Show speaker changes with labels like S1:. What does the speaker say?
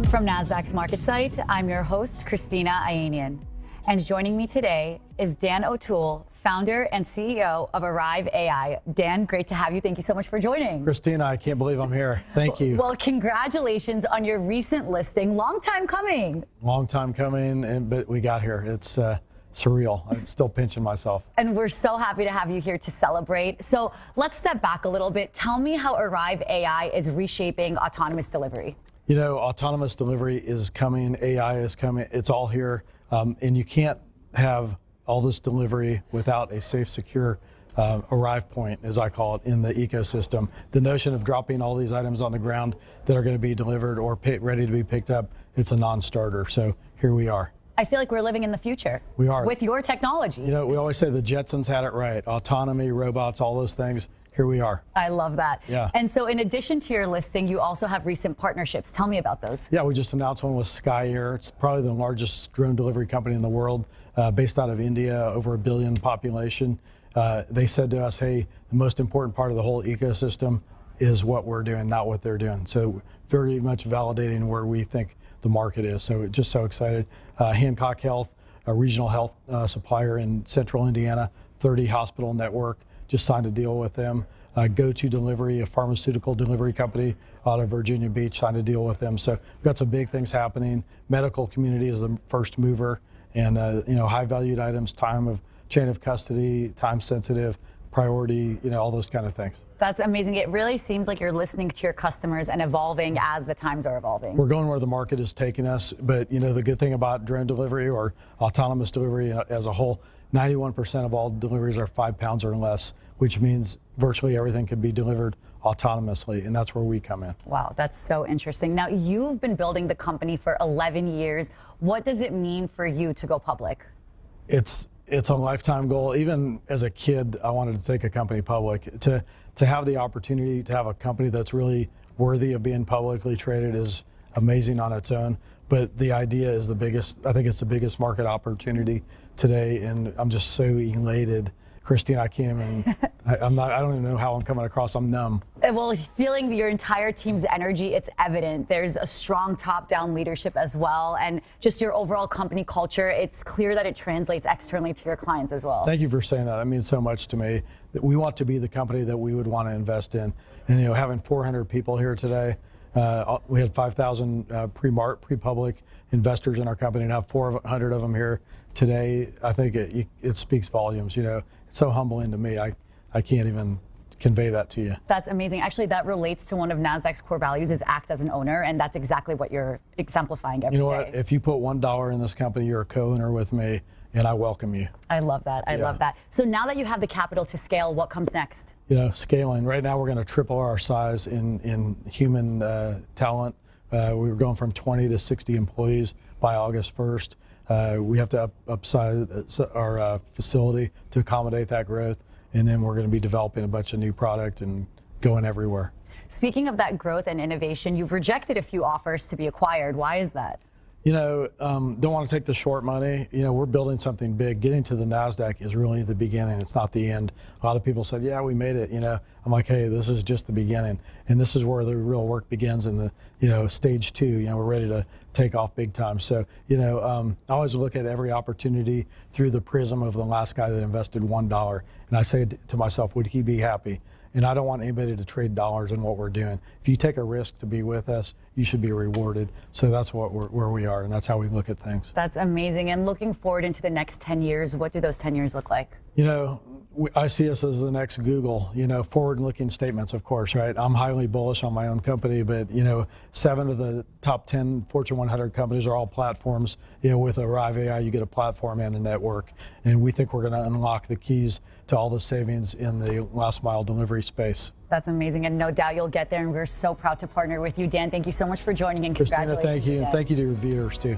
S1: From Nasdaq's MarketSite, I'm your host, Kristina Ayanian. And joining me today is Dan O'Toole, founder and CEO of Arrive AI. Dan, great to have you. Thank you so much for joining.
S2: Kristina, I can't believe I'm here. Thank you.
S1: Well, congratulations on your recent listing. Long time coming.
S2: Long time coming, but we got here. It's surreal. I'm still pinching myself.
S1: And we're so happy to have you here to celebrate. So let's step back a little bit. Tell me how Arrive AI is reshaping autonomous delivery.
S2: You know, autonomous delivery is coming, AI is coming, it's all here. And you can't have all this delivery without a safe, secure arrive point, as I call it, in the ecosystem. The notion of dropping all these items on the ground that are going to be delivered or ready to be picked up, it's a non-starter. So here we are.
S1: I feel like we're living in the future.
S2: We are.
S1: With your technology.
S2: You know, we always say the Jetsons had it right. Autonomy, robots, all those things. Here we are.
S1: I love that.
S2: Yeah.
S1: And so in addition to your listing, you also have recent partnerships. Tell me about those.
S2: Yeah, we just announced one with SkyAir. It's probably the largest drone delivery company in the world, based out of India, over 1 billion population. They said to us, hey, the most important part of the whole ecosystem is what we're doing, not what they're doing. So very much validating where we think the market is. So just so excited. Hancock Health, a regional health supplier in central Indiana, 30 hospital network, just signed a deal with them. OurGo Delivery, a pharmaceutical delivery company out of Virginia Beach, signed a deal with them. So we've got some big things happening. Medical community is the first mover, and you know, high valued items, chain of custody, time sensitive, priority, you know, all those kind of things.
S1: That's amazing. It really seems like you're listening to your customers and evolving as the times are evolving.
S2: We're going where the market is taking us, but you know, the good thing about drone delivery or autonomous delivery as a whole, 91% of all deliveries are 5 pounds or less, which means virtually everything can be delivered autonomously, and that's where we come in.
S1: Wow, that's so interesting. Now, you've been building the company for 11 years. What does it mean for you to go public?
S2: It's a lifetime goal. Even as a kid, I wanted to take a company public. To have the opportunity to have a company that's really worthy of being publicly traded is amazing on its own. But the idea is the biggest, I think it's the biggest market opportunity today, and I'm just so elated. Kristina, I can't even, I don't even know how I'm coming across. I'm numb.
S1: Well, feeling your entire team's energy, it's evident. There's a strong top-down leadership as well, and just your overall company culture, it's clear that it translates externally to your clients as well.
S2: Thank you for saying that. That means so much to me. That we want to be the company that we would want to invest in. And you know, having 400 people here today, we had 5,000 pre-public investors in our company, and have 400 of them here today. I think it speaks volumes. You know, it's so humbling to me. I can't even convey that to you.
S1: That's amazing. Actually, that relates to one of Nasdaq's core values, is act as an owner, and that's exactly what you're exemplifying every day.
S2: You know what? If you put $1 in this company, you're a co-owner with me, and I welcome you.
S1: I love that. I love that. So now that you have the capital to scale, what comes next?
S2: You know, scaling. Right now, we're going to triple our size in human talent. We were going from 20 to 60 employees by August 1st. We have to upsize our facility to accommodate that growth, and then we're going to be developing a bunch of new product and going everywhere.
S1: Speaking of that growth and innovation, you've rejected a few offers to be acquired. Why is that?
S2: You know, don't want to take the short money. You know, we're building something big. Getting to the Nasdaq is really the beginning. It's not the end. A lot of people said, yeah, we made it. You know, I'm like, hey, this is just the beginning. And this is where the real work begins in the, you know, stage 2. You know, we're ready to take off big time. So, you know, I always look at every opportunity through the prism of the last guy that invested $1. And I say to myself, would he be happy? And I don't want anybody to trade dollars in what we're doing. If you take a risk to be with us, you should be rewarded. So that's where we are, and that's how we look at things.
S1: That's amazing. And looking forward into the next 10 years, what do those 10 years look like?
S2: You know, I see us as the next Google, you know, forward-looking statements, of course, right? I'm highly bullish on my own company, but, you know, 7 of the top 10 Fortune 100 companies are all platforms. You know, with Arrive AI, you get a platform and a network. And we think we're going to unlock the keys to all the savings in the last mile delivery space.
S1: That's amazing, and no doubt you'll get there, and we're so proud to partner with you. Dan, thank you so much for joining, and
S2: Kristina,
S1: congratulations
S2: thank you,
S1: again.
S2: and thank you to your viewers, too.